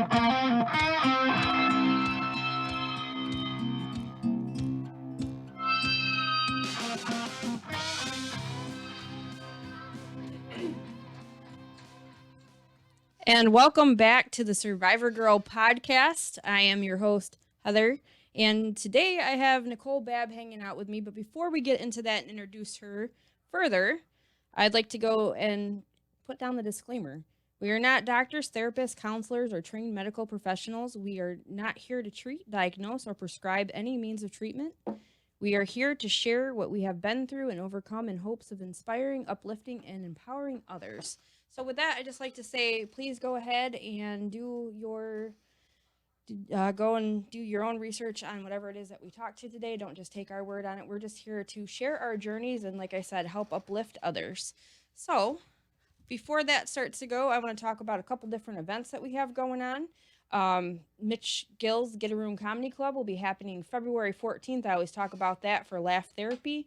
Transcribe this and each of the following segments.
And welcome back to the Survivor Girl podcast. I am your host, Heather, and today I have Nicole Babb hanging out with me. But before we get into that and introduce her further, I'd like to go and put down the disclaimer. We are not doctors, therapists, counselors, or trained medical professionals. We are not here to treat, diagnose, or prescribe any means of treatment. We are here to share what we have been through and overcome in hopes of inspiring, uplifting, and empowering others. So with that, I just like to say, please go ahead and do your own research on whatever it is that we talked to today. Don't just take our word on it. We're just here to share our journeys and, like I said, help uplift others. So before that starts to go, I want to talk about a couple different events that we have going on. Mitch Gill's Get a Room Comedy Club will be happening February 14th. I always talk about that for Laugh Therapy.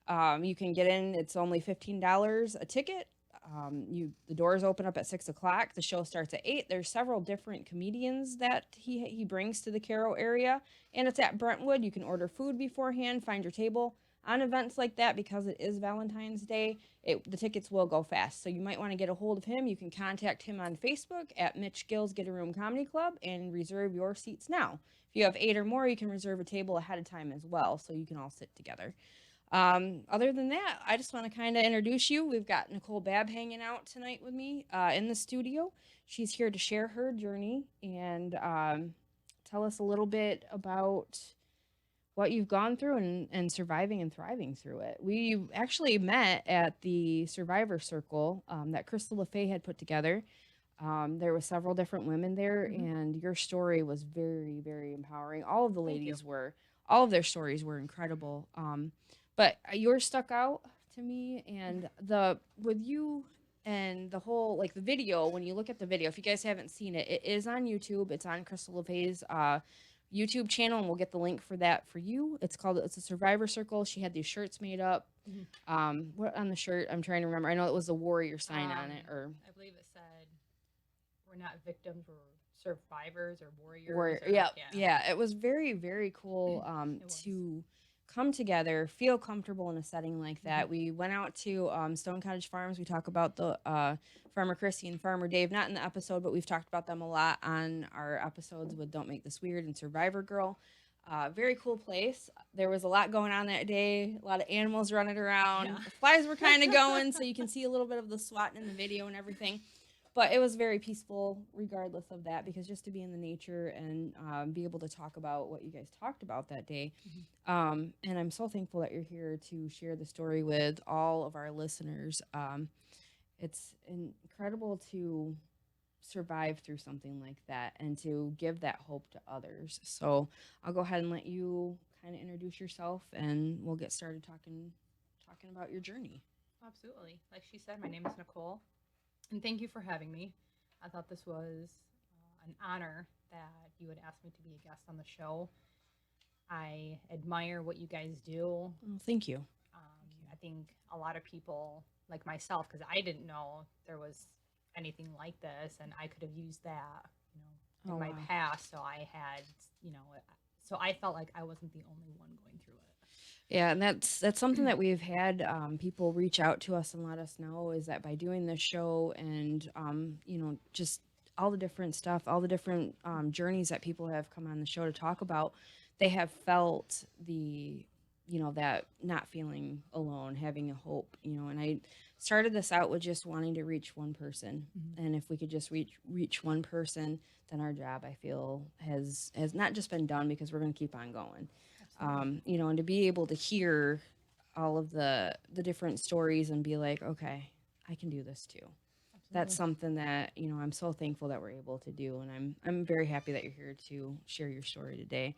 You can get in. It's only $15 a ticket. The doors open up at 6 o'clock. The show starts at 8. There's several different comedians that he brings to the Caro area, and it's at Brentwood. You can order food beforehand, find your table. On events like that, because it is Valentine's Day, the tickets will go fast. So you might want to get a hold of him. You can contact him on Facebook at Mitch Gill's Get a Room Comedy Club and reserve your seats now. If you have 8 or more, you can reserve a table ahead of time as well, so you can all sit together. Other than that, I just want to kind of introduce you. We've got Nicole Babb hanging out tonight with me in the studio. She's here to share her journey and tell us a little bit about what you've gone through and surviving and thriving through it. We actually met at the Survivor Circle that Crystal LaFay had put together. There were several different women there, and your story was very, very empowering. All of the ladies were. All of their stories were incredible. But yours stuck out to me, and with you and the whole, like, the video, when you look at the video, if you guys haven't seen it, it is on YouTube. It's on Crystal LaFay's YouTube channel, and we'll get the link for that for you. It's a Survivor Circle. She had these shirts made up. What on the shirt? I'm trying to remember. I know it was a warrior sign on it, or I believe it said, "We're not victims, we're survivors," or warriors. warrior. Yeah. It was very, very cool to come together, feel comfortable in a setting like that. We went out to Stone Cottage Farms. We talk about the Farmer Chrissy and Farmer Dave, not in the episode, but we've talked about them a lot on our episodes with Don't Make This Weird and Survivor Girl. Very cool place. There was a lot going on that day, a lot of animals running around. Yeah. The flies were kind of going, so you can see a little bit of the swatting in the video and everything. But it was very peaceful regardless of that, because just to be in the nature and be able to talk about what you guys talked about that day. And I'm so thankful that you're here to share the story with all of our listeners. It's incredible to survive through something like that and to give that hope to others. So I'll go ahead and let you kind of introduce yourself, and we'll get started talking about your journey. Absolutely. Like she said, my name is Nicole. And thank you for having me. I thought this was an honor that you would ask me to be a guest on the show. I admire what you guys do. Well, thank you. I think a lot of people, like myself, because I didn't know there was anything like this, and I could have used that, in my past. So I had, so I felt like I wasn't the only one going through it. Yeah, and that's something that we've had people reach out to us and let us know, is that by doing this show and just all the different stuff, all the different journeys that people have come on the show to talk about, they have felt that not feeling alone, having a hope, and I started this out with just wanting to reach one person. And if we could just reach one person, then our job, I feel, has not just been done, because we're going to keep on going. And to be able to hear all of the different stories and be like, okay, I can do this too. Absolutely. That's something that, I'm so thankful that we're able to do. And I'm very happy that you're here to share your story today.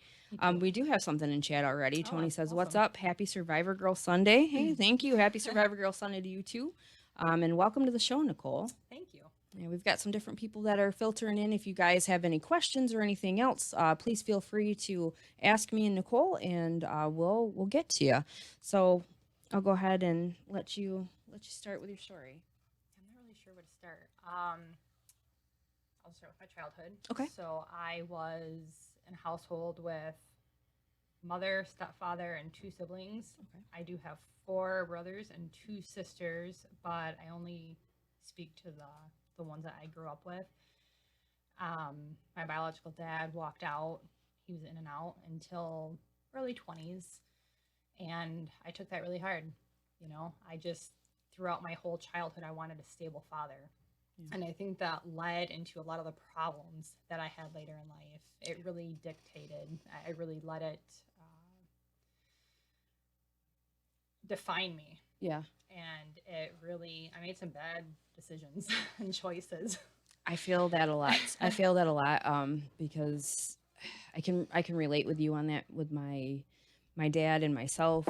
We do have something in chat already. Tony says, awesome. What's up? Happy Survivor Girl Sunday. Hey, thank you. Happy Survivor Girl Sunday to you too. And welcome to the show, Nicole. Thank you. Yeah, we've got some different people that are filtering in. If you guys have any questions or anything else, please feel free to ask me and Nicole, and we'll get to you. So I'll go ahead and let you start with your story. I'm not really sure where to start. I'll start with my childhood. Okay. So I was in a household with mother, stepfather, and 2 siblings. Okay. I do have 4 brothers and 2 sisters, but I only speak to the ones that I grew up with. My biological dad walked out. He was in and out until early 20s. And I took that really hard. You know, I just, throughout my whole childhood, I wanted a stable father. Yeah. And I think that led into a lot of the problems that I had later in life. It really dictated, I really let it define me. Yeah. And it really, I made some bad decisions and choices. I feel that a lot. Because I can relate with you on that with my dad and myself.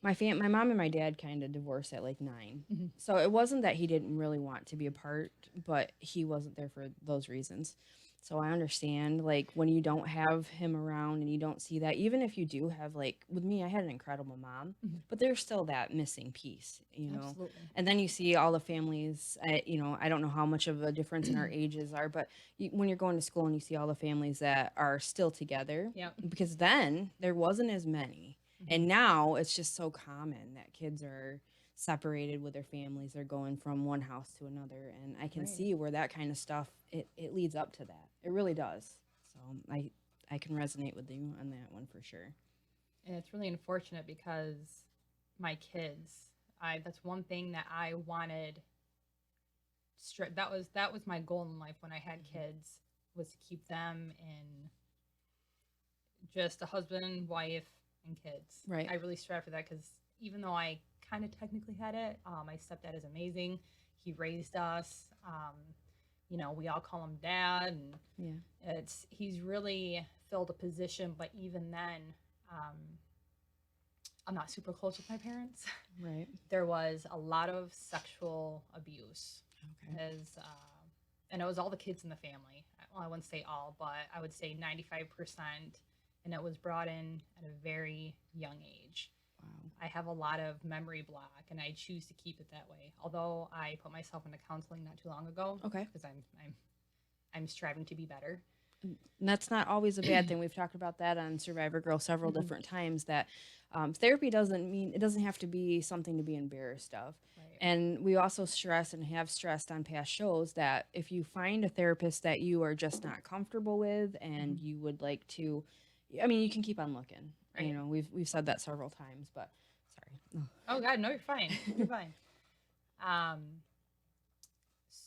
My mom and my dad kind of divorced at like 9. Mm-hmm. So it wasn't that he didn't really want to be apart, but he wasn't there for those reasons. So I understand, like, when you don't have him around and you don't see that, even if you do have, like, with me, I had an incredible mom, Mm-hmm. but there's still that missing piece, you know? Absolutely. And then you see all the families, I don't know how much of a difference in our ages are, but when you're going to school and you see all the families that are still together, Yep. because then there wasn't as many. Mm-hmm. And now it's just so common that kids are separated with their families. They're going from one house to another, and I can see where that kind of stuff it leads up to that. It really does. So I can resonate with you on that one for sure. And it's really unfortunate because my kids, that's one thing that I wanted. That was my goal in life when I had kids, was to keep them in just a husband, wife, and kids. Right. I really strive for that because even though I kind of technically had it, my stepdad is amazing. He raised us. You know, we all call him dad, and he's really filled a position. But even then, I'm not super close with my parents. Right. There was a lot of sexual abuse. Okay. And it was all the kids in the family. Well, I wouldn't say all, but I would say 95%. And it was brought in at a very young age. Wow. I have a lot of memory block, and I choose to keep it that way. Although I put myself into counseling not too long ago. Okay. Because I'm striving to be better. And that's not always a bad thing. We've talked about that on Survivor Girl several different times, that therapy doesn't have to be something to be embarrassed of. Right. And we also stress and have stressed on past shows that if you find a therapist that you are just not comfortable with and you would like to, I mean, you can keep on looking. Right. You know, we've said that several times, but sorry. Oh God, no, you're fine. You're fine.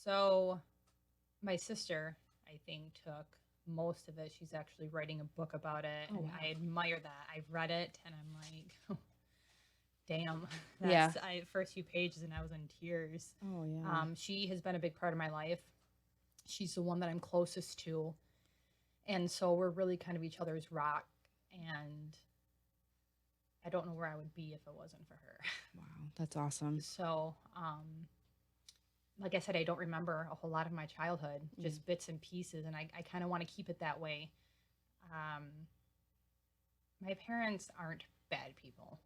So my sister, I think, took most of it. She's actually writing a book about it. Oh, and wow. I admire that. I've read it and I'm like, oh, damn. That's first few pages and I was in tears. Oh yeah. She has been a big part of my life. She's the one that I'm closest to. And so we're really kind of each other's rock. And I don't know where I would be if it wasn't for her. Wow, that's awesome. So, like I said, I don't remember a whole lot of my childhood, just bits and pieces, and I kind of want to keep it that way. My parents aren't bad people.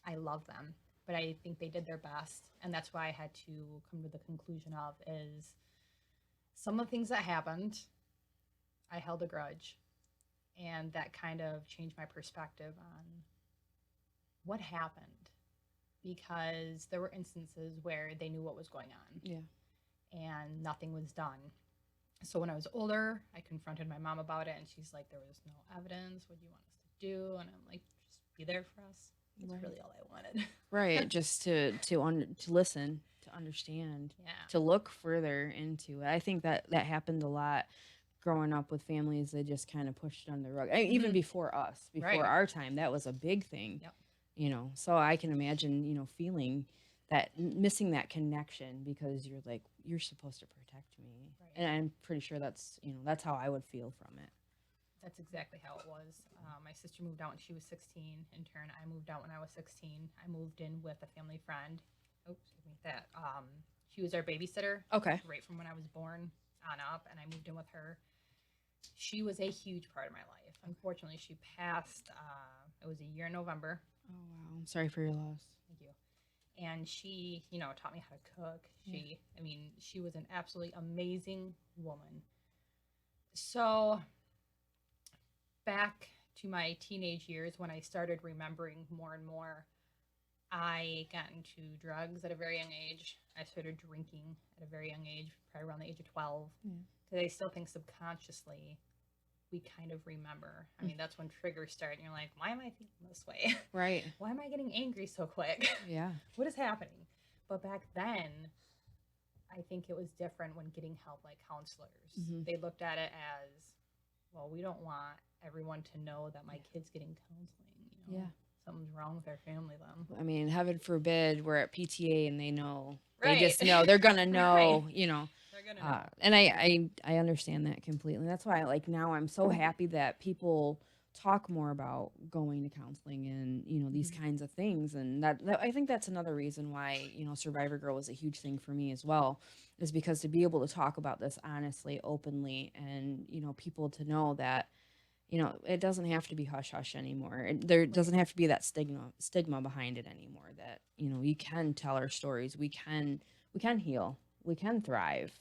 I love them, but I think they did their best, and that's why I had to come to the conclusion of is some of the things that happened, I held a grudge, and that kind of changed my perspective on what happened. Because there were instances where they knew what was going on. Yeah. And nothing was done. So when I was older, I confronted my mom about it, and she's like, there was no evidence. What do you want us to do? And I'm like, just be there for us. That's really all I wanted. Right. Just to listen, to understand, to look further into it. I think that happened a lot growing up with families. They just kind of pushed it under the rug. Even before us, before our time, that was a big thing. Yep. You know, so I can imagine, you know, feeling that, missing that connection because you're like, you're supposed to protect me. Right. And I'm pretty sure that's how I would feel from it. That's exactly how it was. My sister moved out when she was 16. In turn, I moved out when I was 16. I moved in with a family friend. Oops, excuse me, that. She was our babysitter. Okay. Right from when I was born on up, and I moved in with her. She was a huge part of my life. Unfortunately, she passed, it was a year in November. Oh, wow. I'm sorry for your loss. Thank you. and she, taught me how to cook. She was an absolutely amazing woman. So back to my teenage years when I started remembering more and more, I got into drugs at a very young age. I started drinking at a very young age, probably around the age of 12. Because I still think subconsciously we kind of remember. I mean, that's when triggers start, and you're like, why am I thinking this way? Right. Why am I getting angry so quick? Yeah. What is happening? But back then, I think it was different when getting help, like counselors. They looked at it as, well, we don't want everyone to know that my kid's getting counseling. Something's wrong with our family then. I mean, heaven forbid we're at PTA and they know. Right. They just know. They're gonna know. Right. They're gonna know. And I understand that completely. That's why, like, now I'm so happy that people talk more about going to counseling and these kinds of things. And that I think that's another reason why Survivor Girl was a huge thing for me as well, is because to be able to talk about this honestly, openly, and people to know that it doesn't have to be hush hush anymore. There doesn't have to be that stigma behind it anymore. That we can tell our stories. We can heal. We can thrive.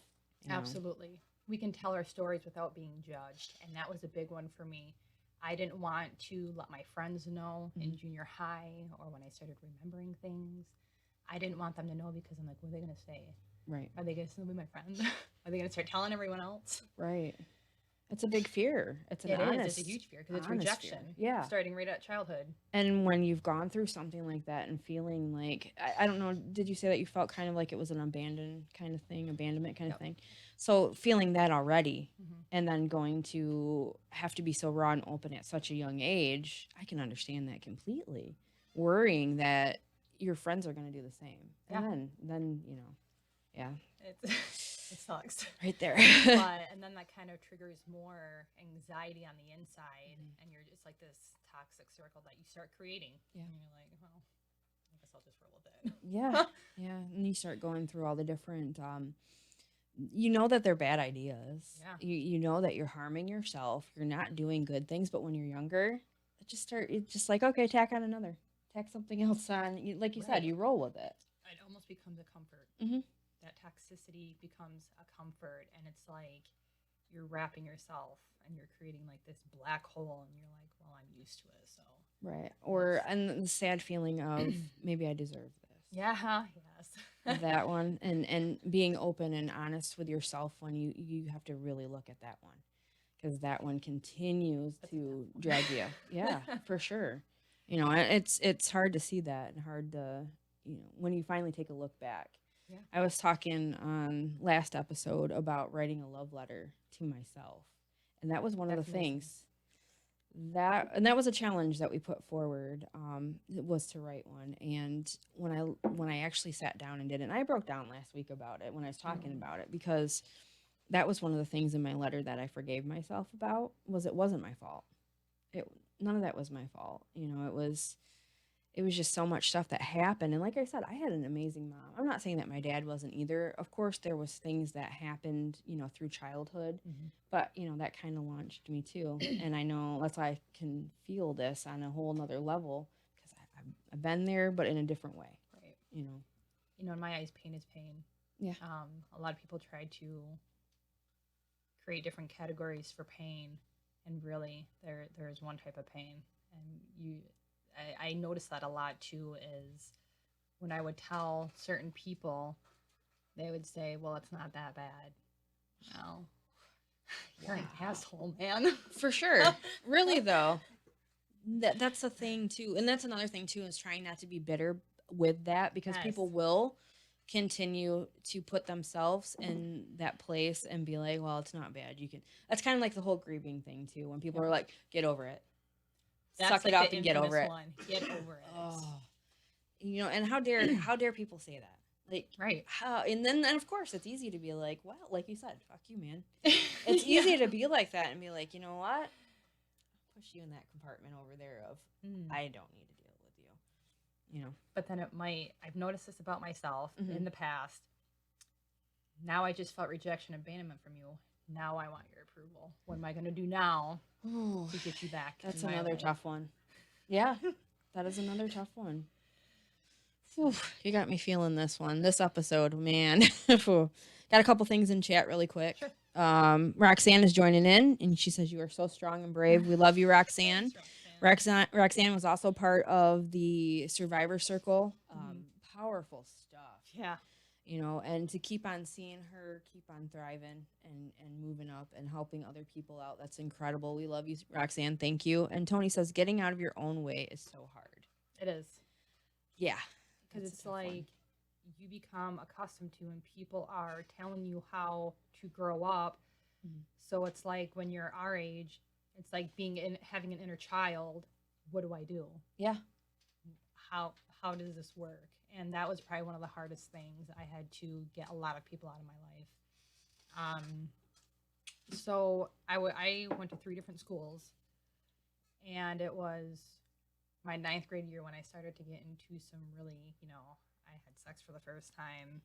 Absolutely. We can tell our stories without being judged, and that was a big one for me. I didn't want to let my friends know in junior high or when I started remembering things. I didn't want them to know because I'm like, what are they going to say? Right. Are they going to still be my friends? Are they going to start telling everyone else? Right. It's a big fear. It's an It's a huge fear because it's rejection. Fear. Yeah. Starting right at childhood. And when you've gone through something like that and feeling like, I don't know, did you say that you felt kind of like it was an abandonment kind of thing? So feeling that already and then going to have to be so raw and open at such a young age, I can understand that completely. Worrying that your friends are going to do the same. And then yeah. It sucks. Right there. And then that kind of triggers more anxiety on the inside, and it's like this toxic circle that you start creating. Yeah. And you're like, well, I guess I'll just roll with it. Yeah. Yeah. And you start going through all the different, that they're bad ideas. Yeah. You know that you're harming yourself. You're not doing good things. But when you're younger, it's just like, okay, tack something else on. Like you said, you roll with it. It almost becomes a comfort. That toxicity becomes a comfort, and it's like you're wrapping yourself and you're creating like this black hole, and you're like, well, I'm used to it, so right. And the sad feeling of maybe I deserve this. Yes. That one, and being open and honest with yourself when you have to really look at that one, because that one continues to drag you. Yeah, for sure. It's hard to see that, and hard to when you finally take a look back. Yeah. I was talking on last episode about writing a love letter to myself. And that was one of the things that was a challenge that we put forward, was to write one. And when I actually sat down and did it, and I broke down last week about it when I was talking about it, because that was one of the things in my letter that I forgave myself about, was it wasn't my fault. None of that was my fault. It was just so much stuff that happened. And like I said, I had an amazing mom. I'm not saying that my dad wasn't either. Of course, there was things that happened, through childhood. But, that kind of launched me too. And I know that's why I can feel this on a whole nother level, because I've been there, but in a different way. Right. In my eyes, pain is pain. Yeah. A lot of people try to create different categories for pain. And really, there is one type of pain. And I noticed that a lot too, is when I would tell certain people, they would say, well, it's not that bad. Well, you're an asshole, man. For sure. Really, though, that's the thing too. And that's another thing too, is trying not to be bitter with that, because people will continue to put themselves in that place and be like, well, it's not bad. That's kind of like the whole grieving thing too, when people are like, get over it. Suck it up and get over it. Get over it. Oh. And how dare people say that? Like, right. How? And then of course it's easy to be like, well, like you said, fuck you, man. It's easy to be like that and be like, you know what? I'll push you in that compartment over there of, I don't need to deal with you. But then I've noticed this about myself in the past. Now I just felt rejection, abandonment from you. Now I want your approval. What am I going to do now to get you back? That's another tough one. Yeah, that is another tough one. Whew, you got me feeling this episode, man. Got a couple things in chat really quick. Sure. Roxanne is joining in, and she says you are so strong and brave. We love you, Roxanne. Roxanne was also part of the Survivor Circle. Powerful stuff. Yeah. You know, and to keep on seeing her keep on thriving and moving up and helping other people out, that's incredible. We love you, Roxanne. Thank you. And Tony says getting out of your own way is so hard. It is. Yeah. Because it's like you become accustomed to, and people are telling you how to grow up. So it's like when you're our age, it's like having an inner child. What do I do? Yeah. How does this work? And that was probably one of the hardest things. I had to get a lot of people out of my life. So I went to 3 different schools, and it was my 9th grade year when I started to get into some really, I had sex for the first time,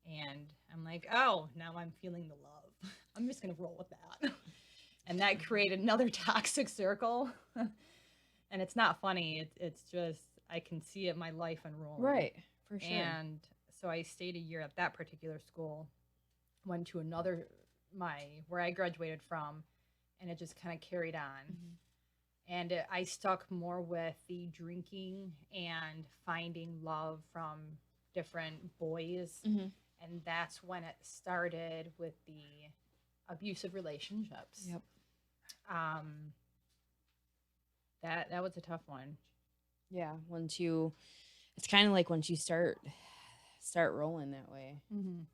and I'm like, oh, now I'm feeling the love. I'm just gonna roll with that, and that created another toxic circle. And it's not funny. It's just I can see it my life unrolling. Right, for sure. And so I stayed a year at that particular school, went to another where I graduated from, and it just kind of carried on. And I stuck more with the drinking and finding love from different boys. And that's when it started with the abusive relationships. Yep. That was a tough one. Yeah, it's kind of like once you start rolling that way,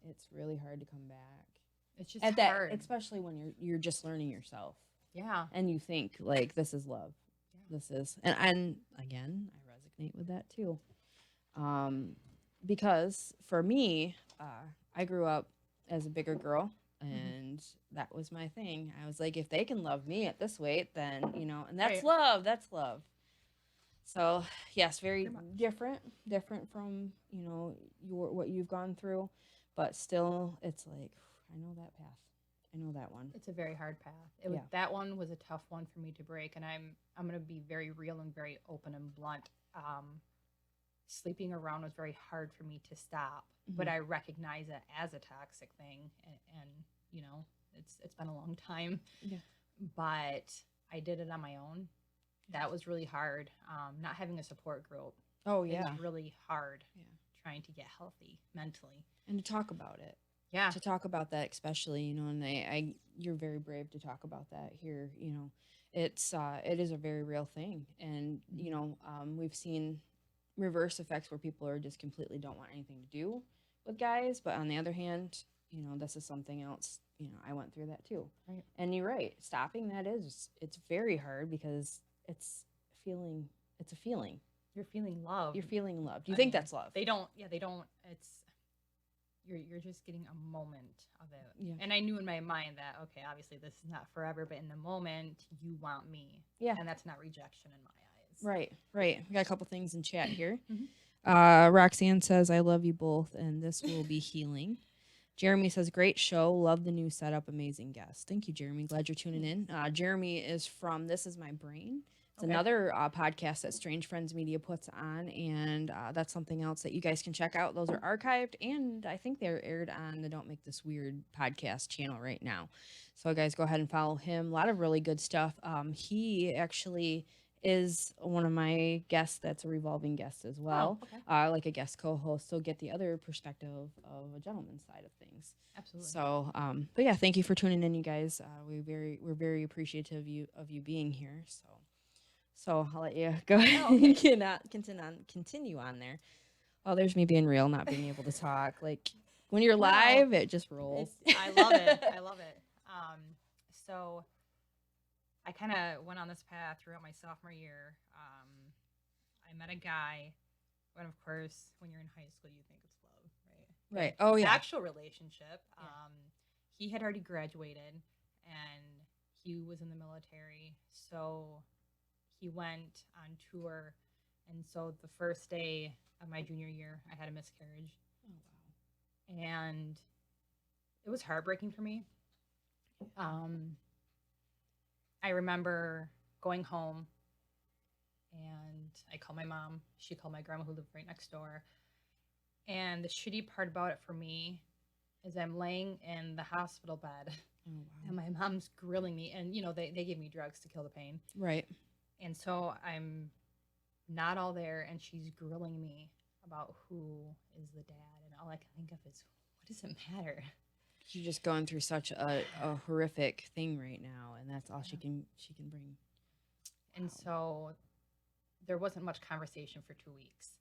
it's really hard to come back. It's just hard, especially when you're just learning yourself. Yeah. And you think like this is love. Yeah. This is, and again, I resonate with that too. Because for me, I grew up as a bigger girl, and that was my thing. I was like, if they can love me at this weight, then and that's love. That's love. So yes, very different from what you've gone through, but still, it's like I know that path. I know that one. It's a very hard path. That one was a tough one for me to break, and I'm going to be very real and very open and blunt. Sleeping around was very hard for me to stop, but I recognize it as a toxic thing, and it's been a long time. Yeah. But I did it on my own. That was really hard. Not having a support group. Oh yeah. It was really hard. Yeah. Trying to get healthy mentally and to talk about it. Yeah. To talk about that, especially, and you're very brave to talk about that here. It is a very real thing. And, we've seen reverse effects where people are just completely don't want anything to do with guys. But on the other hand, this is something else, I went through that too. Right. And you're right. Stopping that it's very hard because it's a feeling. You're feeling love. You're feeling love. Do you think that's love? They don't, it's, you're just getting a moment of it. Yeah. And I knew in my mind that, okay, obviously this is not forever, but in the moment you want me. Yeah. And that's not rejection in my eyes. Right. We got a couple things in chat here. Roxanne says, I love you both, and this will be healing. Jeremy says, great show. Love the new setup. Amazing guest. Thank you, Jeremy. Glad you're tuning in. Jeremy is from This Is My Brain. It's another podcast that Strange Friends Media puts on, and that's something else that you guys can check out. Those are archived, and I think they're aired on the Don't Make This Weird podcast channel right now. So, guys, go ahead and follow him. A lot of really good stuff. He actually is one of my guests that's a revolving guest as well, like a guest co-host. So get the other perspective of a gentleman's side of things. Absolutely. So, but yeah, thank you for tuning in, you guys. We're very appreciative of you being here. So I'll let you go ahead and continue on there. Oh, there's me being real, not being able to talk. Like when you're live, it just rolls. I love it. I love it. So I kind of went on this path throughout my sophomore year. I met a guy, and of course, when you're in high school, you think it's love, right? Right. Oh, yeah. Actual relationship. Yeah. He had already graduated, and he was in the military, so he went on tour, and so the first day of my junior year, I had a miscarriage. Oh, wow. And it was heartbreaking for me. I remember going home, and I called my mom. She called my grandma, who lived right next door, And the shitty part about it for me is I'm laying in the hospital bed Oh, and wow. my mom's grilling me. And, they gave me drugs to kill the pain. Right. And so I'm not all there, and she's grilling me about who is the dad. And all I can think of is, what does it matter? You're just going through such a horrific thing right now, and that's all Yeah. she can bring. And Wow. so there wasn't much conversation for 2 weeks.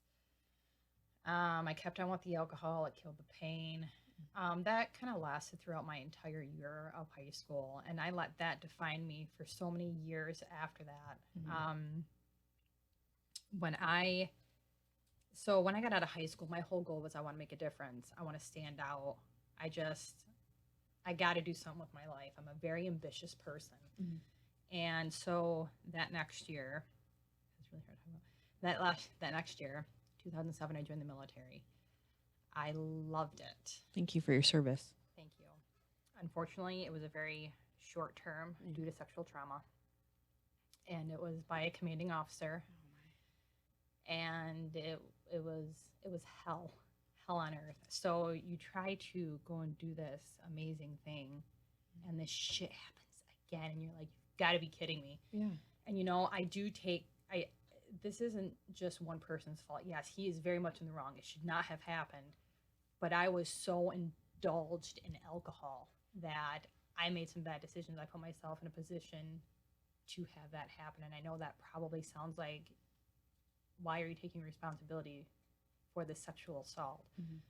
I kept on with the alcohol. It killed the pain. That kind of lasted throughout my entire year of high school, and I let that define me for so many years after that. Mhm. When I when I got out of high school, my whole goal was I want to make a difference. I want to stand out. I got to do something with my life. I'm a very ambitious person, Mhm. and so that next year, it's really hard to talk about. That next year, 2007, I joined the military. I loved it. Thank you for your service. Thank you. Unfortunately, it was a very short term Mm. due to sexual trauma, and it was by a commanding officer, and it was hell on earth. So you try to go and do this amazing thing, and this shit happens again, and you're like, you've got to be kidding me. Yeah. And I do take I this isn't just one person's fault. Yes, he is very much in the wrong. It should not have happened. But I was so indulged in alcohol that I made some bad decisions. I put myself in a position to have that happen. And I know that probably sounds like, why are you taking responsibility for this sexual assault? Mhm.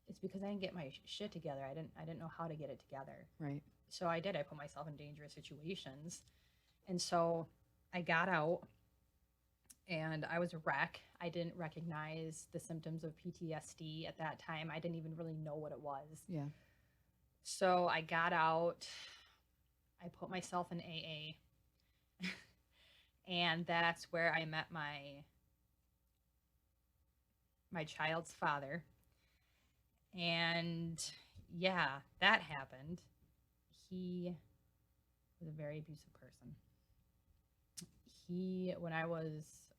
It's because I didn't get my shit together. I didn't know how to get it together. Right. So I put myself in dangerous situations. And so I got out, and I was a wreck. I didn't recognize the symptoms of PTSD at that time. I didn't even really know what it was. Yeah. So I got out. I put myself in AA. And that's where I met my child's father. And yeah, that happened. He was a very abusive person. When I was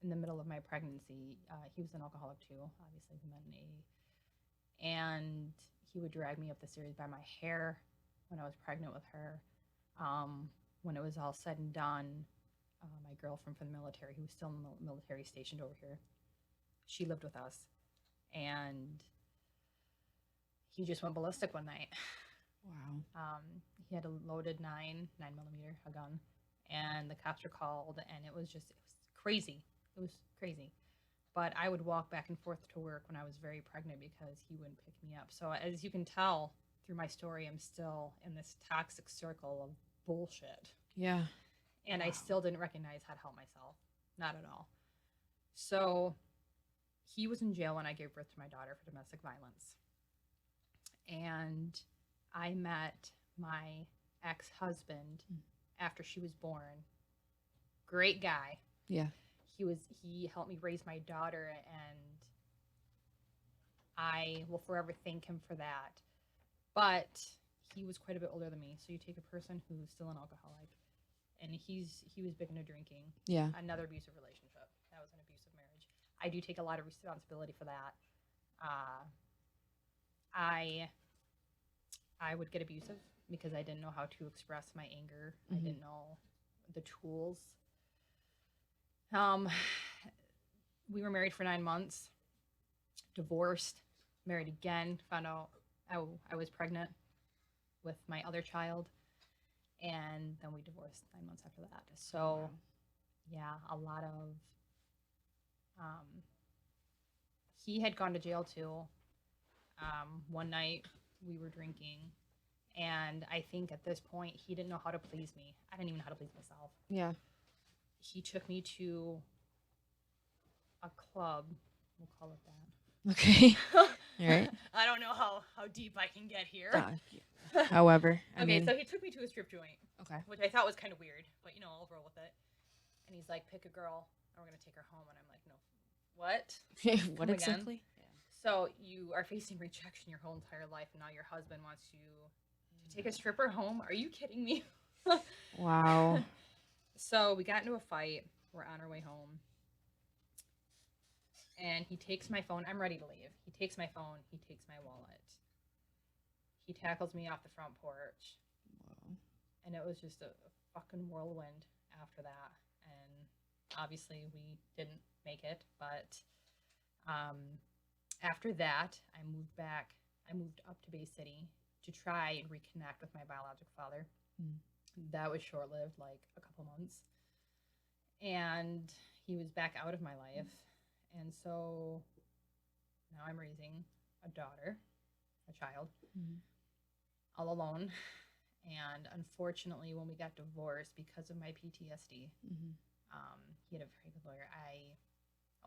in the middle of my pregnancy, he was an alcoholic too. Obviously, he met an AA, and he would drag me up the stairs by my hair when I was pregnant with her. When it was all said and done, my girlfriend from the military, who was still in the military stationed over here, she lived with us, and he just went ballistic one night. Wow. He had a loaded 9mm, a gun, and the cops were called, and it was crazy. It was crazy. But I would walk back and forth to work when I was very pregnant because he wouldn't pick me up. So as you can tell through my story, I'm still in this toxic circle of bullshit. Yeah. And Wow. I still didn't recognize how to help myself. Not at all. So he was in jail when I gave birth to my daughter for domestic violence. And I met my ex-husband after she was born. Great guy. Yeah. He helped me raise my daughter, and I will forever thank him for that. But he was quite a bit older than me. So you take a person who's still an alcoholic, and he was big into drinking. Yeah. Another abusive relationship. That was an abusive marriage. I do take a lot of responsibility for that. I would get abusive because I didn't know how to express my anger. I didn't know the tools. We were married for 9 months, divorced, married again, found out I was pregnant with my other child, and then we divorced 9 months after that. So, yeah, a lot of. He had gone to jail too. One night we were drinking, and I think at this point he didn't know how to please me. I didn't even know how to please myself. Yeah. He took me to a club. We'll call it that. Okay. All right. I don't know how deep I can get here. However, so he took me to a strip joint. Okay. Which I thought was kind of weird, but I'll roll with it. And he's like, pick a girl, and we're gonna take her home. And I'm like, no, what? What exactly? Yeah. So you are facing rejection your whole entire life, and now your husband wants you to take a stripper home? Are you kidding me? Wow. So we got into a fight. We're on our way home. And he takes my phone. I'm ready to leave. He takes my phone. He takes my wallet. He tackles me off the front porch. Wow. And it was just a fucking whirlwind after that. And obviously we didn't make it. But after that, I moved back. I moved up to Bay City to try and reconnect with my biological father. Mm. That was short-lived, like a couple months. And he was back out of my life. And so now I'm raising a daughter, a child, all alone. And unfortunately, when we got divorced, because of my PTSD, he had a very good lawyer. I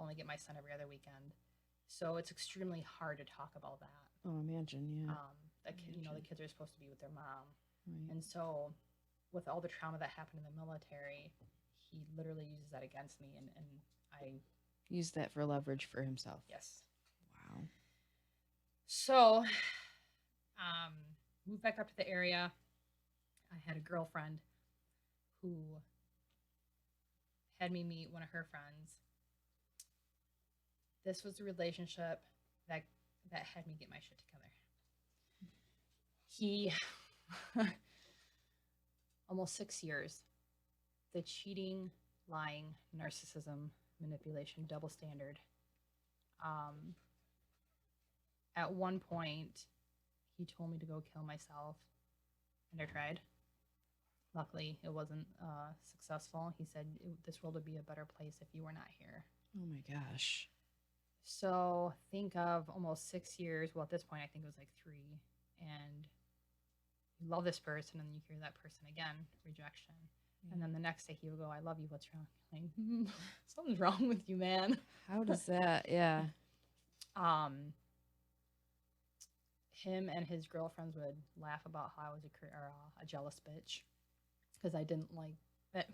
only get my son every other weekend. So it's extremely hard to talk about that. Oh, imagine, yeah. The kids are supposed to be with their mom. Right. And so with all the trauma that happened in the military, he literally uses that against me. And I use that for leverage for himself. Yes. Wow. So, moved back up to the area. I had a girlfriend who had me meet one of her friends. This was the relationship that had me get my shit together. He, almost 6 years, the cheating, lying, narcissism, manipulation, double standard. At one point, he told me to go kill myself, and I tried. Luckily, it wasn't successful. He said this world would be a better place if you were not here. Oh my gosh. So think of almost 6 years. Well, at this point, I think it was like 3. And you love this person, and you hear that person again, rejection. And then the next day he would go, I love you. What's wrong? Like, something's wrong with you, man. How does that? Yeah. Him and his girlfriends would laugh about how I was a jealous bitch because I didn't like that.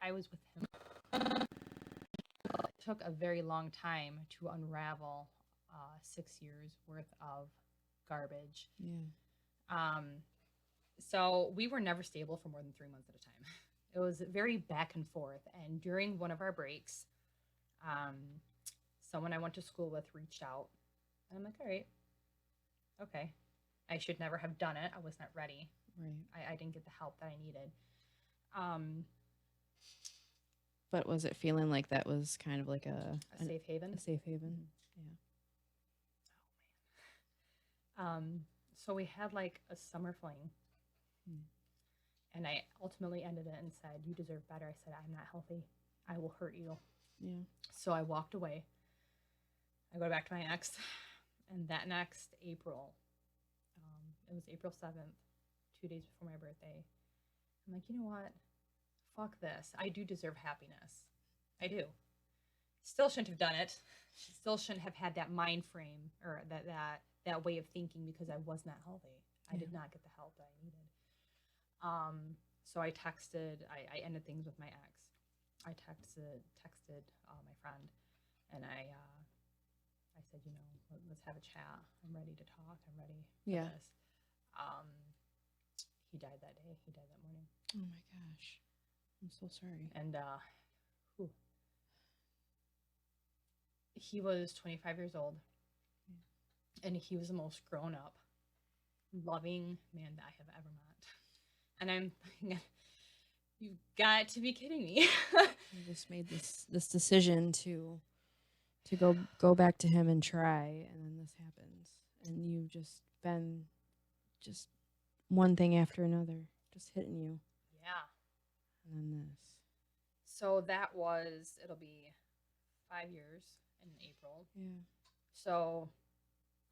I was with him. It took a very long time to unravel 6 years worth of garbage. Yeah. So we were never stable for more than 3 months at a time. It was very back and forth. And during one of our breaks, someone I went to school with reached out. And I'm like, all right, okay. I should never have done it. I was not ready. Right. I didn't get the help that I needed. But was it feeling like that was kind of like a safe haven? A safe haven. Yeah. Oh, man. So we had like a summer fling. And I ultimately ended it and said, you deserve better. I said, I'm not healthy. I will hurt you. Yeah. So I walked away. I go back to my ex. And that next April, it was April 7th, 2 days before my birthday. I'm like, you know what? Fuck this. I do deserve happiness. I do. Still shouldn't have done it. Still shouldn't have had that mind frame or that way of thinking because I was not healthy. I did not get the help that I needed. So I texted, I ended things with my ex. I texted my friend, and I said, you know, let's have a chat. I'm ready to talk. I'm ready for this. He died that day. He died that morning. Oh my gosh. I'm so sorry. And he was 25 years old, and he was the most grown up, loving man that I have ever met. And I'm thinking, you've got to be kidding me. You just made this decision to go back to him and try, and then this happens, and you've just been just one thing after another, just hitting you. Yeah. And then this. So it'll be 5 years in April. Yeah. So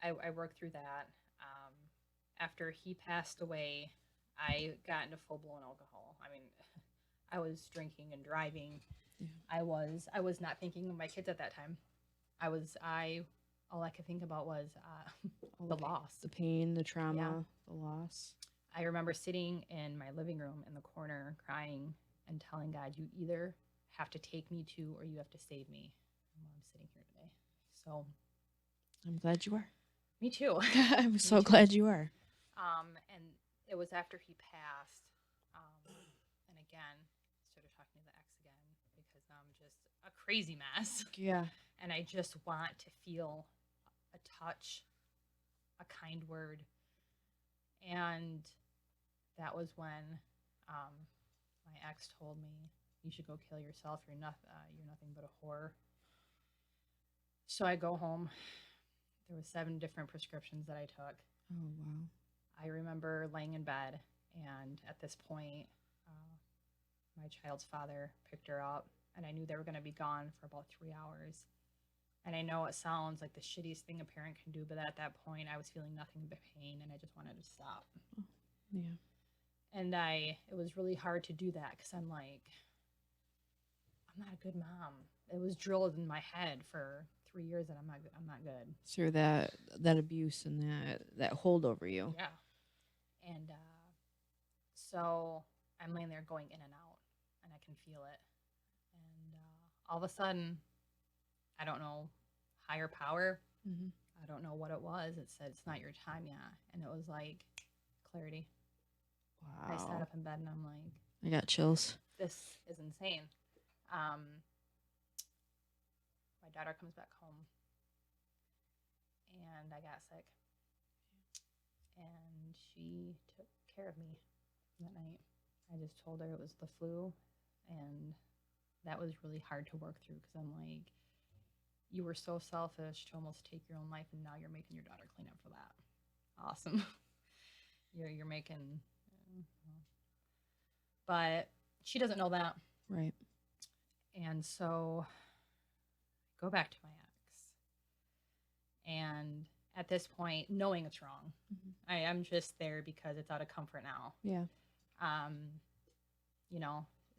I worked through that. After he passed away, I got into full-blown alcohol. I mean, I was drinking and driving. Yeah. I was not thinking of my kids at that time. All I could think about was the loss. The pain, the trauma, the loss. I remember sitting in my living room in the corner crying and telling God, you either have to take me to or you have to save me. And I'm sitting here today. So I'm glad you are. Me too. I'm so glad you are. And it was after he passed. And again, started talking to the ex again because I'm just a crazy mess. Yeah. and I just want to feel a touch, a kind word. And that was when my ex told me, "You should go kill yourself. You're nothing but a whore." So I go home. There was 7 different prescriptions that I took. Oh, wow. I remember laying in bed, and at this point, my child's father picked her up, and I knew they were going to be gone for about 3 hours. And I know it sounds like the shittiest thing a parent can do, but at that point, I was feeling nothing but pain, and I just wanted to stop. Yeah. And it was really hard to do that because I'm like, I'm not a good mom. It was drilled in my head for 3 years that I'm not good. So that abuse and that hold over you. Yeah. And so I'm laying there going in and out, and I can feel it. And all of a sudden, I don't know, higher power. Mm-hmm. I don't know what it was. It said, "It's not your time yet." And it was like clarity. Wow. I sat up in bed and I'm like, I got chills. this is insane. My daughter comes back home, and I got sick. And she took care of me that night. I just told her it was the flu, and that was really hard to work through because I'm like, you were so selfish to almost take your own life, and now you're making your daughter clean up for that. Awesome. you're making, but she doesn't know that. Right. And so I go back to my ex, and at this point, knowing it's wrong, I'm just there because it's out of comfort now. Yeah.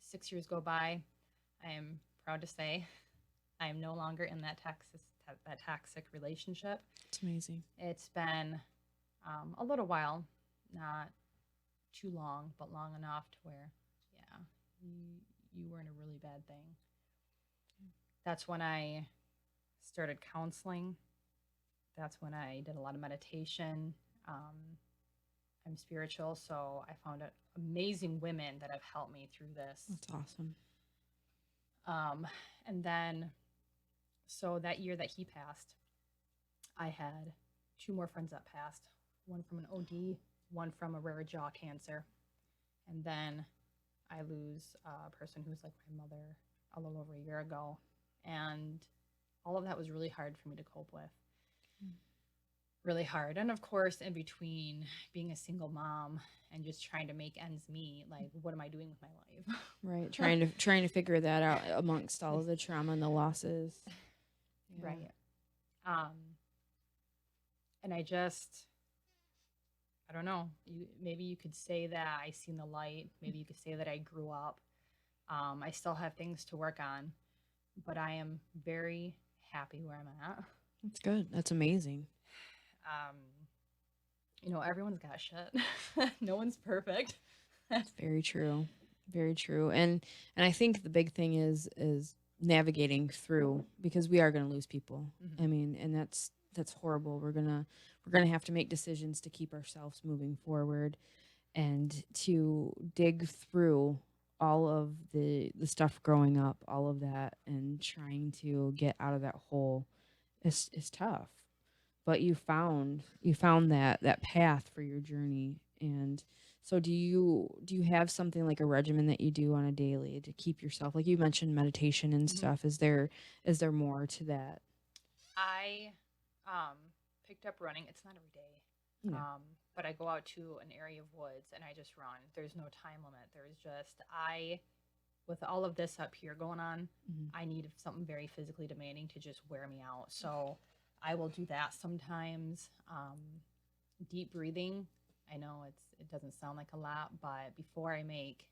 6 years go by. I am proud to say I am no longer in that toxic relationship. It's amazing. It's been a little while, not too long, but long enough to where, you were in a really bad thing. That's when I started counseling. That's when I did a lot of meditation. I'm spiritual, so I found amazing women that have helped me through this. That's awesome. And then, so that year that he passed, I had 2 more friends that passed. One from an OD, one from a rare jaw cancer. And then I lose a person who's like my mother a little over a year ago. And all of that was really hard for me to cope with. Really hard. And of course, in between being a single mom and just trying to make ends meet, like, what am I doing with my life? Right. trying to figure that out amongst all of the trauma and the losses. Yeah. Right. And I don't know. Maybe you could say that I seen the light. Maybe you could say that I grew up. I still have things to work on, but I am very happy where I'm at. That's good. That's amazing. Everyone's got shit. No one's perfect. That's very true. Very true. And I think the big thing is navigating through, because we are going to lose people. Mm-hmm. I mean, and that's horrible. We're going to have to make decisions to keep ourselves moving forward and to dig through all of the stuff growing up, all of that, and trying to get out of that hole is tough. But you found that path for your journey. And so do you have something like a regimen that you do on a daily to keep yourself, like you mentioned, meditation and stuff? Is there more to that? I picked up running. It's not every day. Yeah. But I go out to an area of woods and I just run. There's no time limit. There's just, with all of this up here going on, I need something very physically demanding to just wear me out. So I will do that sometimes. Deep breathing. I know it doesn't sound like a lot, but before I make,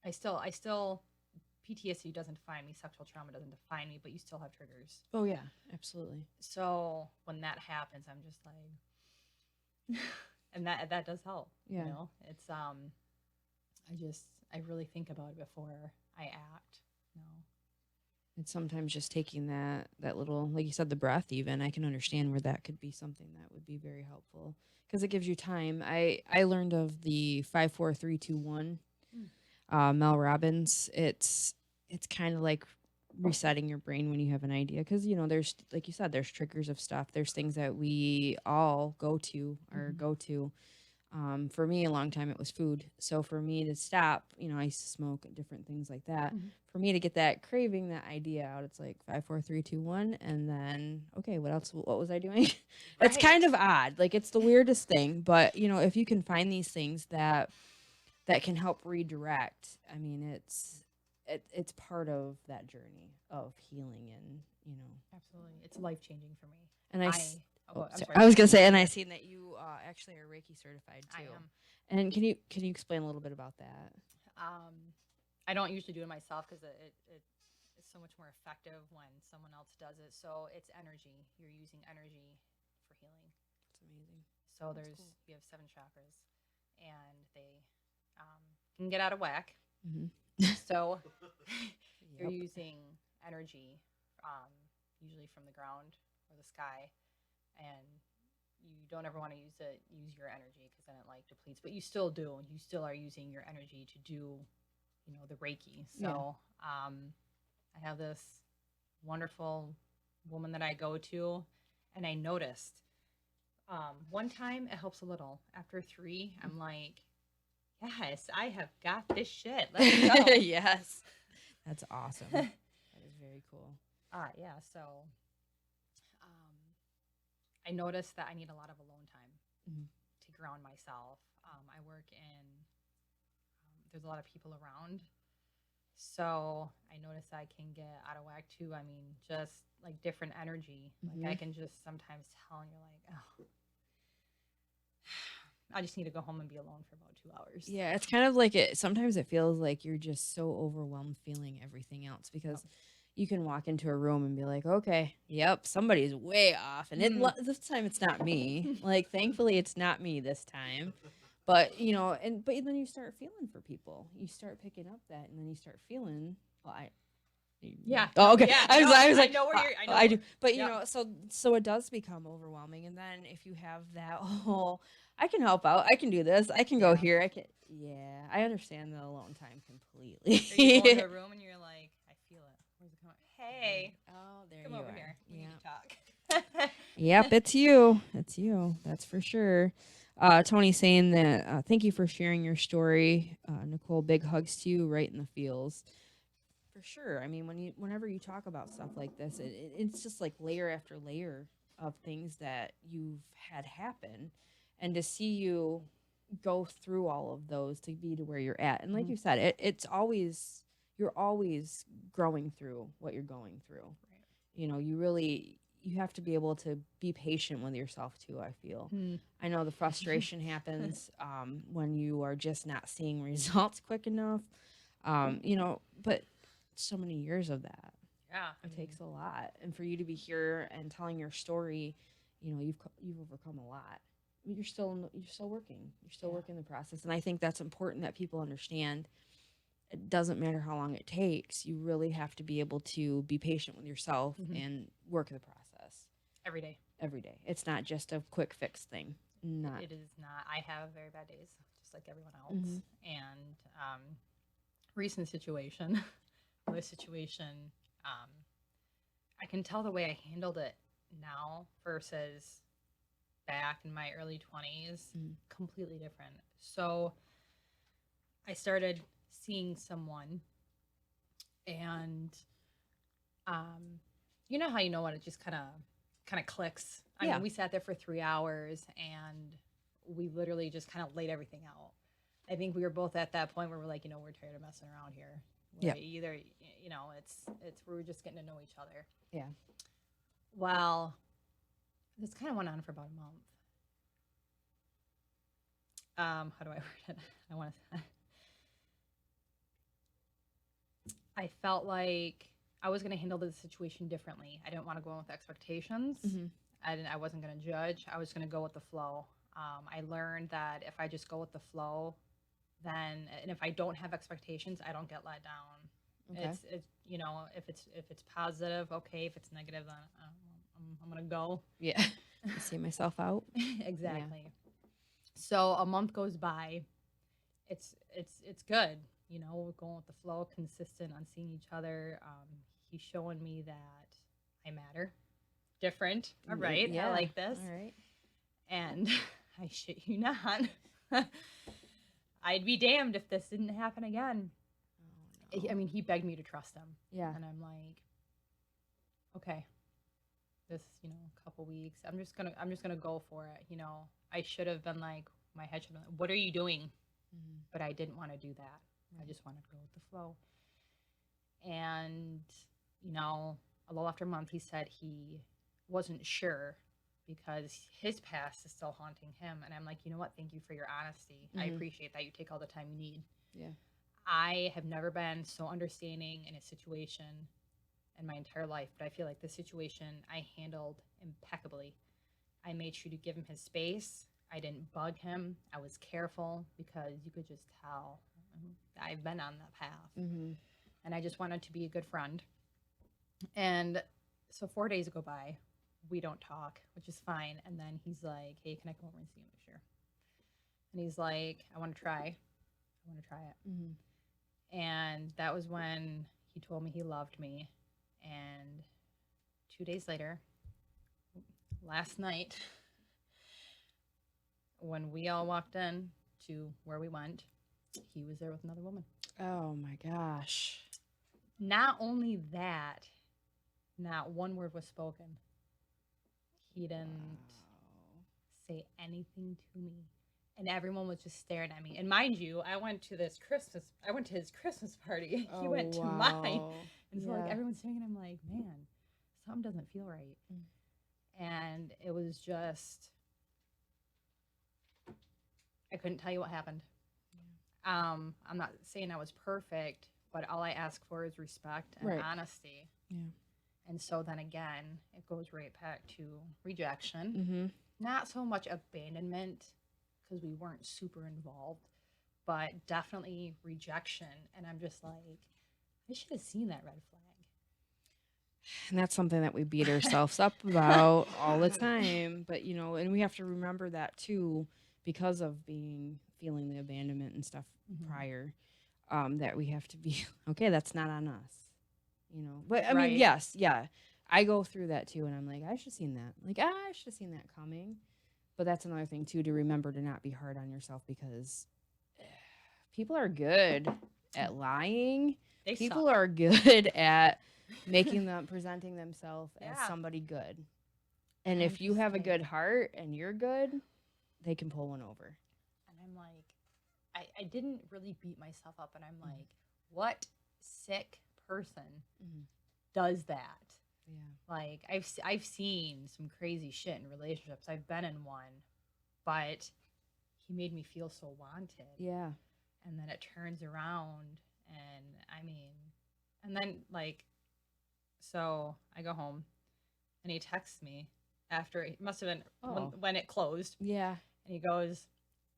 I still PTSD doesn't define me, sexual trauma doesn't define me, but you still have triggers. Oh yeah, absolutely. So when that happens, I'm just like, and that does help. Yeah. It's I really think about it before I act. It's sometimes just taking that little, like you said, the breath. Even I can understand where that could be something that would be very helpful, because it gives you time. I learned of the 5, 4, 3, 2, 1. Mel Robbins. It's kind of like resetting your brain when you have an idea, because there's, like you said, there's triggers of stuff, there's things that we all go to or Mhm. go to. For me, a long time it was food. So for me to stop, I used to smoke and different things like that. Mhm. For me to get that craving, that idea out, it's like 5, 4, 3, 2, 1, and then okay, what else? What was I doing? It's Right. kind of odd. Like it's the weirdest thing, but if you can find these things that can help redirect, I mean, it's part of that journey of healing, and. Absolutely. It's life-changing for me. And I oh, I'm sorry. sorry. I Go was ahead. gonna say, and I seen that you actually are Reiki certified I too. am. And can you explain a little bit about that? I don't usually do it myself because it is so much more effective when someone else does it. So it's energy. You're using energy for healing. It's amazing. So That's there's cool. you have 7 chakras, and they can get out of whack. Mm-hmm. So you're Yep. using energy, usually from the ground or the sky, and you don't ever want to use your energy because then it like depletes. But you still do. You still are using your energy to do, the Reiki. Yeah. So I have this wonderful woman that I go to, and I noticed one time it helps a little. After three, I'm like, yes, I have got this shit. Let's go. Yes. That's awesome. That is very cool. Yeah. So I noticed that I need a lot of alone time Mhm. to ground myself. I work in, there's a lot of people around. So I notice I can get out of whack too. I mean, just like different energy. Like I Mhm. can just sometimes tell, and you're like, oh, I just need to go home and be alone for about 2 hours. Yeah, it's kind of like sometimes it feels like you're just so overwhelmed feeling everything else, because you can walk into a room and be like, okay, yep, somebody's way off. And this time it's not me. Like, thankfully, it's not me this time. But, but then you start feeling for people. You start picking up that, and then you start feeling, well, Yeah. Oh, No, okay. yeah. I was, No, I was I like, know where you're. I know. I do. But, Yep. So it does become overwhelming. And then if you have that whole, I can help out. I can do this. I can go Yeah. here. Yeah, I understand the alone time Or you go into completely. a room and you're like, I feel it. Where's it coming? Hey, Oh, there come you over are. here. We Yeah. need to talk. Yep, it's you. It's you. That's for sure. Tony's saying that thank you for sharing your story. Nicole, big hugs to you right in the feels. For sure. I mean, whenever you talk about stuff like this, it's just like layer after layer of things that you've had happen, and to see you go through all of those to be to where you're at. And like Mhm. you said, it's always, you're always growing through what you're going through. Right. You have to be able to be patient with yourself too, I feel. I know the frustration happens when you are just not seeing results quick enough. But so many years of that. Yeah. It takes a lot. And for you to be here and telling your story, you've overcome a lot. You're still working. You're still working the process. And I think that's important that people understand. It doesn't matter how long it takes. You really have to be able to be patient with yourself and work the process Every day. every day. It's not just a quick fix thing. Not. It is not. I have very bad days, just like everyone else. Mhm. And recent situation, another situation, I can tell the way I handled it now versus back in my early 20s, completely different. So I started seeing someone, and you know how you know when it just kind of clicks. I mean, we sat there for 3 hours, and we literally just kind of laid everything out. I think we were both at that point where we're like, we're tired of messing around here. Yeah. Either, it's we were just getting to know each other. Yeah. Well, this kind of went on for about a month. How do I word it? I want to. I felt like I was going to handle the situation differently. I didn't want to go in with expectations. I wasn't going to judge. I was going to go with the flow. I learned that if I just go with the flow, and if I don't have expectations, I don't get let down. Okay. If it's positive, okay. If it's negative, then I'm going to go. Yeah. I see myself out. Exactly. Yeah. So a month goes by. It's good. We're going with the flow, consistent on seeing each other. he's showing me that I matter. Different. All right. I like this. All right. And I shit you not. I'd be damned if this didn't happen again. Oh, no. I mean, he begged me to trust him. Yeah. And I'm like, okay, this, a couple weeks, I'm just gonna go for it. I should have been like, my head should have been, what are you doing? Mm-hmm. But I didn't want to do that. I just wanted to go with the flow. And, a little after a month, he said he wasn't sure because his past is still haunting him. And I'm like, you know what? Thank you for your honesty. I appreciate that. You take all the time you need. Yeah. I have never been so understanding in a situation in my entire life, but I feel like this situation I handled impeccably. I made sure to give him his space. I didn't bug him. I was careful because you could just tell I've been on that path. Mm-hmm. And I just wanted to be a good friend. And so 4 days go by. We don't talk, which is fine. And then he's like, hey, can I come over and see you this year? And he's like, I want to try it. Mm-hmm. And that was when he told me he loved me. And 2 days later, last night, when we all walked in to where we went, he was there with another woman. Oh my gosh. Not only that, not one word was spoken. He didn't say anything to me. And everyone was just staring at me. And mind you, I went to his Christmas party. He went to mine. And so like everyone's staring and I'm like, man, something doesn't feel right. And it was just, I couldn't tell you what happened. I'm not saying I was perfect, but all I ask for is respect and honesty. Yeah. And so then again, it goes right back to rejection. Mm-hmm. Not so much abandonment because we weren't super involved, but definitely rejection. And I'm just like, I should have seen that red flag. And that's something that we beat ourselves up about all the time. But, and we have to remember that too, because of feeling the abandonment and stuff prior, that we have to be, okay, that's not on us, But I mean, yes, yeah. I go through that too. And I'm like, I should have seen that. Like, I should have seen that coming. But that's another thing too, to remember to not be hard on yourself because people are good at lying. People are good at presenting themselves as somebody good. And if you have a good heart and you're good, they can pull one over. And I'm like, I didn't really beat myself up. And I'm like, what sick person does that? Yeah. Like I've seen some crazy shit in relationships. I've been in one, but he made me feel so wanted. Yeah. And then it turns around and then like, so I go home and he texts me after it must have been when it closed. Yeah. And he goes,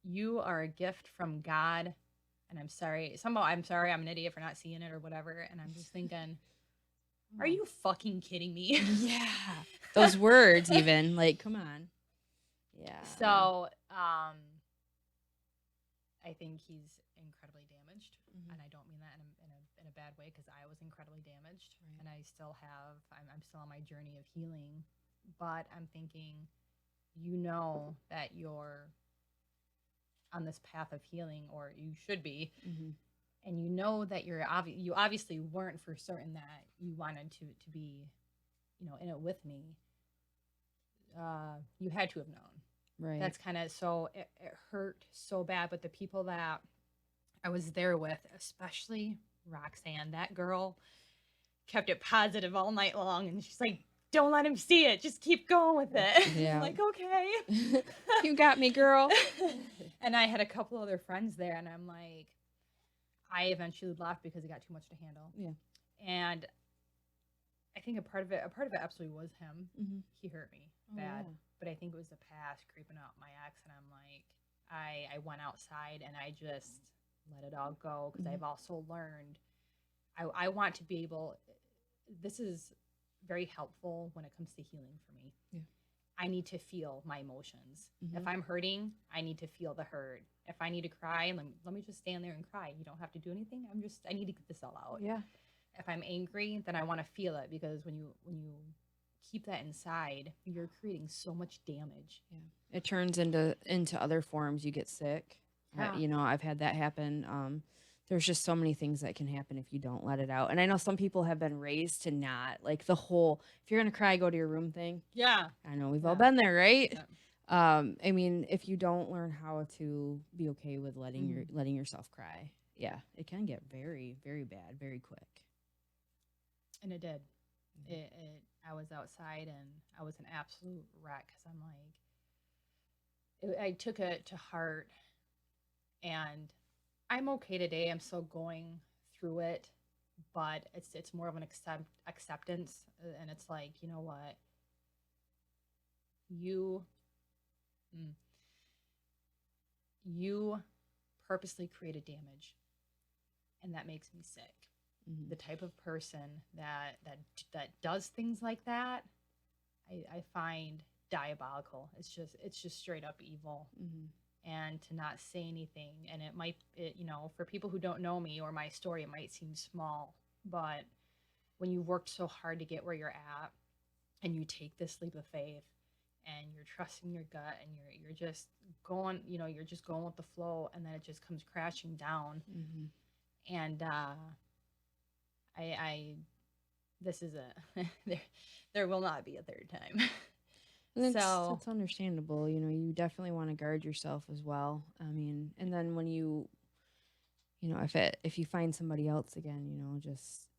you are a gift from God. And I'm sorry. I'm sorry. I'm an idiot for not seeing it or whatever. And I'm just thinking, are you fucking kidding me? Yeah. Those words even, like, come on. Yeah. So, I think he's incredibly damaged. And I don't mean that in a bad way because I was incredibly damaged. Right. And I still I'm still on my journey of healing. But I'm thinking, that you're on this path of healing, or you should be. And that you obviously weren't for certain that you wanted to be, in it with me. You had to have known. Right. That's kind of, so it hurt so bad. But the people that I was there with, especially Roxanne, that girl kept it positive all night long. And she's like, don't let him see it. Just keep going with it. Yeah. I'm like, okay. You got me, girl. And I had a couple other friends there, and I'm like, I eventually left because it got too much to handle. Yeah. And I think a part of it absolutely was him. He hurt me bad. Yeah. But I think it was the past creeping out my ex, and I'm like, I went outside and I just let it all go because I've also learned I want to be able, this is very helpful when it comes to healing for me. Yeah. I need to feel my emotions. If I'm hurting, I need to feel the hurt. If I need to cry, let me just stand there and cry. You don't have to do anything. I need to get this all out. Yeah. if I'm angry, then I want to feel it, because when you keep that inside, you're creating so much damage. Yeah. It turns into other forms. You get sick. Yeah. I've had that happen. There's just so many things that can happen if you don't let it out. And I know some people have been raised to not like the whole if you're gonna cry, go to your room thing. Yeah. I know we've all Yeah. been there, right? Yeah. I mean, if you don't learn how to be okay with letting yourself cry, yeah, it can get very, very bad very quick. And it did. I was outside and I was an absolute wreck, because I'm like, I took it to heart, and I'm okay today. I'm still going through it, but it's more of an acceptance, and it's like, you know what, you mm, you purposely created damage, and that makes me sick. Mm-hmm. The type of person that does things like that, I find diabolical. It's just straight up evil. Mm-hmm. And to not say anything, and for people who don't know me or my story, it might seem small, but when you worked so hard to get where you're at, and you take this leap of faith, and you're trusting your gut, and you're just going, you're just going with the flow, and then it just comes crashing down. Mm-hmm. And I this is a there will not be a third time. And So that's understandable. You definitely want to guard yourself as well. I mean, and then when if you find somebody else again, just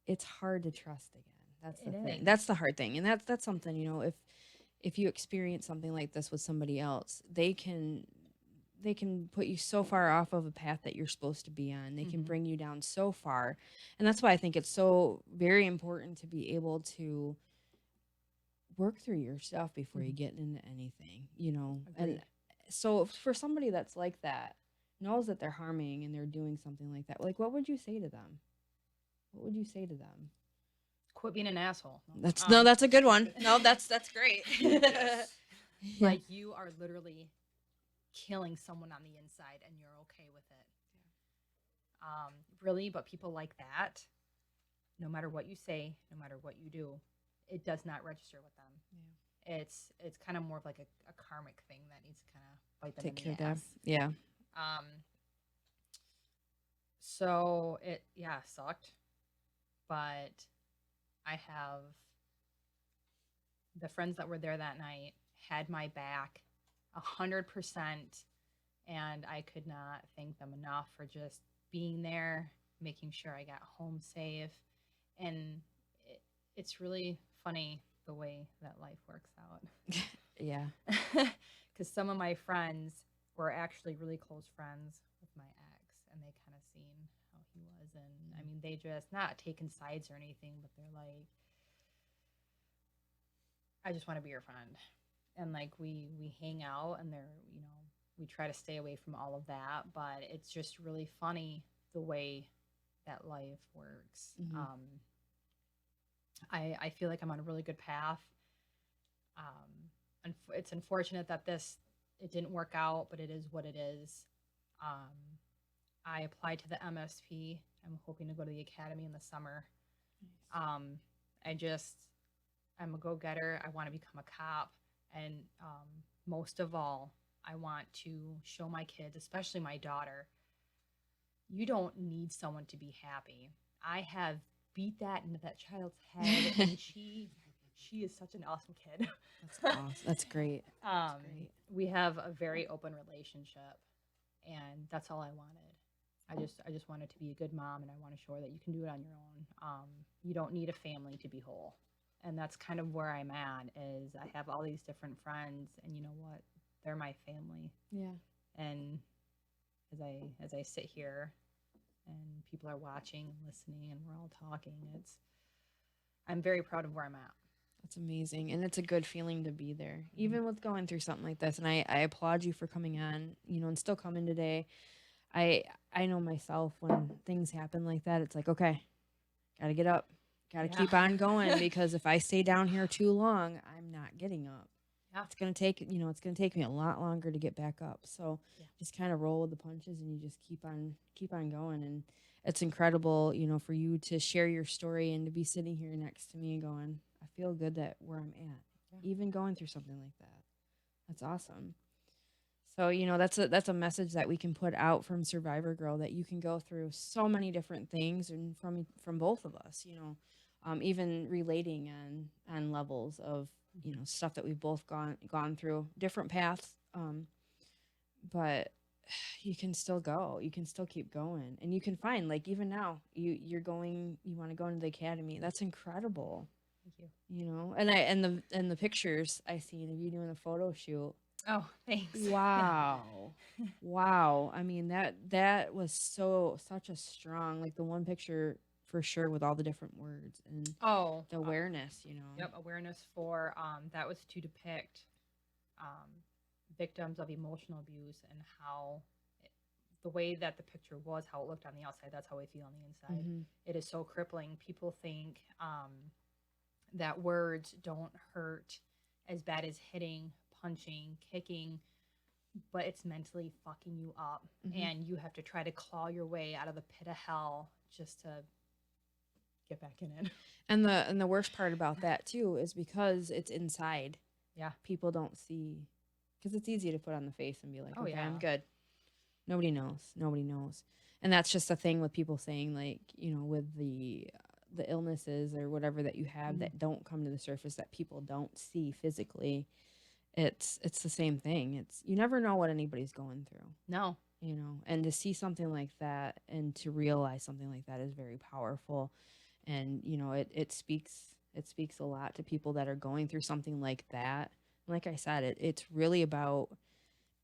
it's hard to trust again. That's the thing. That's the hard thing, and that's something. If you experience something like this with somebody else, they can put you so far off of a path that you're supposed to be on. They can bring you down so far, and that's why I think it's so very important to be able to work through your stuff before you get into anything, Agreed. and so for somebody that's like that, knows that they're harming and they're doing something like that, like what would you say to them? Quit being an asshole. That's a good one. No, that's great. Like, you are literally killing someone on the inside, and you're okay with it. Really, but people like that, no matter what you say, no matter what you do, it does not register with them. Yeah. It's kind of more of like a karmic thing that needs to kind of bite them in the ass. Yeah. So it sucked, but I have the friends that were there that night had my back 100%, and I could not thank them enough for just being there, making sure I got home safe. And it's really funny the way that life works out. Yeah. Because some of my friends were actually really close friends with my ex, and they kind of seen how he was. And I mean, they just not taking sides or anything, but they're like, I just want to be your friend. And like, we hang out, and they're, we try to stay away from all of that, but it's just really funny the way that life works. I feel like I'm on a really good path. And it's unfortunate that it didn't work out, but it is what it is. I applied to the MSP. I'm hoping to go to the academy in the summer. Nice. I'm a go-getter. I want to become a cop. And most of all, I want to show my kids, especially my daughter, you don't need someone to be happy. I have beat that into that child's head, and she is such an awesome kid. That's awesome. That's great. That's great. We have a very open relationship, and that's all I wanted. I just wanted to be a good mom, and I want to show her that you can do it on your own. You don't need a family to be whole. And that's kind of where I'm at, is I have all these different friends, and you know what? They're my family. Yeah. And as I sit here and people are watching and listening and we're all talking, I'm very proud of where I'm at. That's amazing. And it's a good feeling to be there, even with going through something like this. And I applaud you for coming on, and still coming today. I know myself, when things happen like that, it's like, okay, got to get up, got to keep on going, because if I stay down here too long, I'm not getting up. Yeah. It's going to take, it's going to take me a lot longer to get back up. So Yeah. just kind of roll with the punches and you just keep on going. And it's incredible, for you to share your story and to be sitting here next to me going, I feel good that where I'm at, Yeah. even going through something like that. That's awesome. So, that's a message that we can put out from Survivor Girl, that you can go through so many different things, and from both of us, even relating on levels of, stuff that we've both gone through, different paths, but you can still go, you can still keep going, and you can find, like, even now you want to go into the academy. That's incredible. Thank you. And the pictures I seen of you doing the photo shoot. Oh, thanks. Wow. Wow. I mean, that was such a strong, like, the one picture for sure, with all the different words and Oh, the awareness, Yep, awareness for that was to depict um, victims of emotional abuse, and how the way that the picture was, how it looked on the outside, that's how we feel on the inside. Mm-hmm. It is so crippling. People think that words don't hurt as bad as hitting, punching, kicking, but it's mentally fucking you up. Mm-hmm. And you have to try to claw your way out of the pit of hell just to get back in it. And the worst part about that too is because it's inside. Yeah. People don't see, because it's easy to put on the face and be like, Oh, okay, yeah. I'm good. Nobody knows. And that's just the thing with people saying, like, with the illnesses or whatever that you have, that don't come to the surface, that people don't see physically. It's the same thing. It's, you never know what anybody's going through. No. And to see something like that and to realize something like that is very powerful. And it speaks a lot to people that are going through something like that. Like I said, it's really about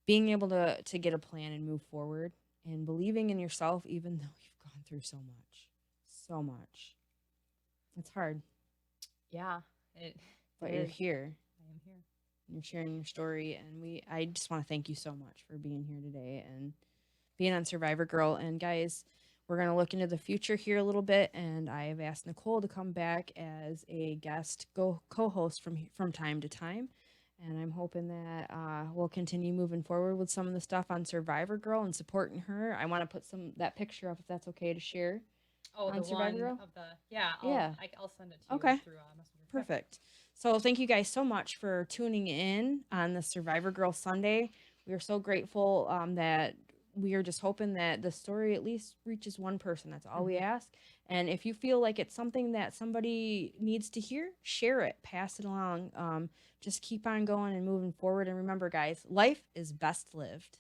being able to get a plan and move forward, and believing in yourself, even though you've gone through so much. It's hard. Yeah. But you're here. I am here. You're sharing your story, and I just want to thank you so much for being here today and being on Survivor Girl. And guys, we're going to look into the future here a little bit, and I have asked Nicole to come back as a guest co-host from time to time. And I'm hoping that we'll continue moving forward with some of the stuff on Survivor Girl and supporting her. I want to put that picture up, if that's okay to share. Oh, on the Survivor one Girl? of the, yeah. I'll send it to Okay. you through Messenger. Perfect. So thank you guys so much for tuning in on the Survivor Girl Sunday. We are so grateful that we are just hoping that the story at least reaches one person. That's all we ask. And if you feel like it's something that somebody needs to hear, share it, pass it along. Just keep on going and moving forward. And remember, guys, life is best lived.